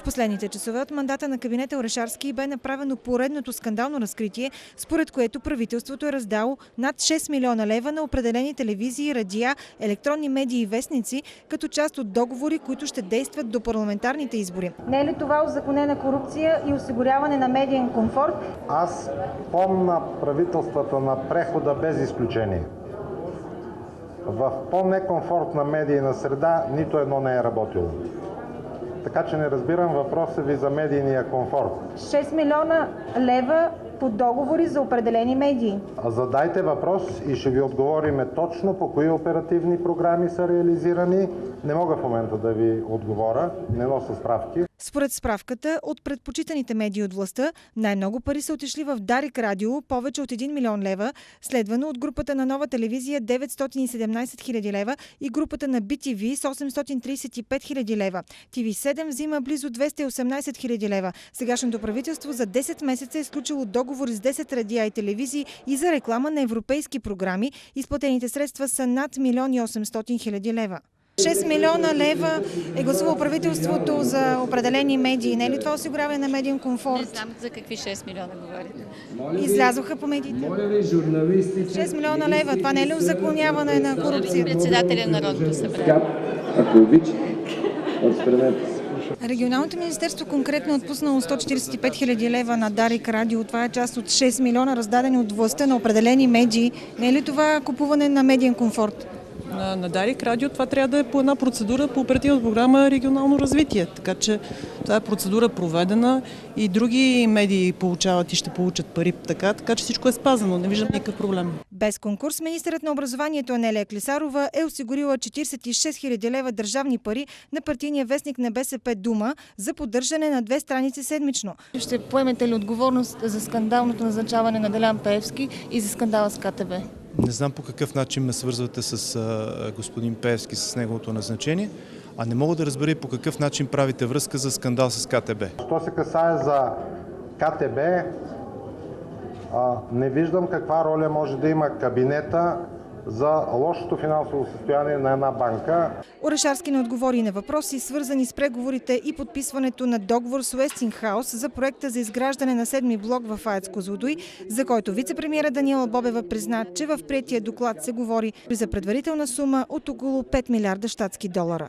последните часове от мандата на кабинета Орешарски бе направено поредното скандално разкритие, според което правителството е раздало над 6 милиона лева на определени телевизии, радиа, електронни медии и вестници, като част от договори, които ще действат до парламентарните избори. Не е ли това узаконена корупция и осигуряване на медиен комфорт? Аз помня правителствата на прехода без изключение. В по-некомфортна медийна среда нито едно не е работило. Така че не разбирам въпроса ви за медийния комфорт. 6 милиона лева по договори за определени медии. Задайте въпрос и ще ви отговориме точно по кои оперативни програми са реализирани. Не мога в момента да ви отговоря, не нося справки. Според справката от предпочитаните медии от властта, най-много пари са отишли в Дарик Радио, повече от 1 милион лева, следвано от групата на Нова телевизия 917 хиляди лева и групата на BTV с 835 хиляди лева. TV7 взима близо 218 хиляди лева. Сегашното правителство за 10 месеца е сключило договори с 10 радиа и телевизии и за реклама на европейски програми. Изплатените средства са над 1 800 хиляди лева. 6 милиона лева е гласувало правителството за определени медии. Не е ли това осигуряване на медиен комфорт? Не знам за какви 6 милиона говорите. Излязоха по медиите. 6 милиона лева. Това не е ли узаконяване на корупция? Председателя на Народното събрание. Ако обичате, отстранете се. Регионалното министерство конкретно е отпуснало 145 хиляди лева на Дарик Радио. Това е част от 6 милиона, раздадени от властта на определени медии. Не е ли това купуване на медиен комфорт? На Дарик Радио това трябва да е по една процедура по оперативна програма регионално развитие. Така че това е процедура проведена и други медии получават и ще получат пари. Така че всичко е спазано. Не виждам никакъв проблем. Без конкурс министърът на образованието Анелия Клисарова е осигурила 46 хиляди лева държавни пари на партийния вестник на БСП Дума за поддържане на 2 страници седмично. Ще поемете ли отговорност за скандалното назначаване на Делян Пеевски и за скандала с КТБ? Не знам по какъв начин ме свързвате с господин Пеевски, с неговото назначение, а не мога да разбера и по какъв начин правите връзка за скандал с КТБ. Що се касае за КТБ, не виждам каква роля може да има кабинета за лошото финансово състояние на една банка. Орешарски не отговори на въпроси, свързани с преговорите и подписването на договор с Уестингхаус за проекта за изграждане на 7-ми блок в АЕЦ Козлодуй, за който вицепремиера Даниела Бобева призна, че в приетия доклад се говори за предварителна сума от около 5 милиарда щатски долара.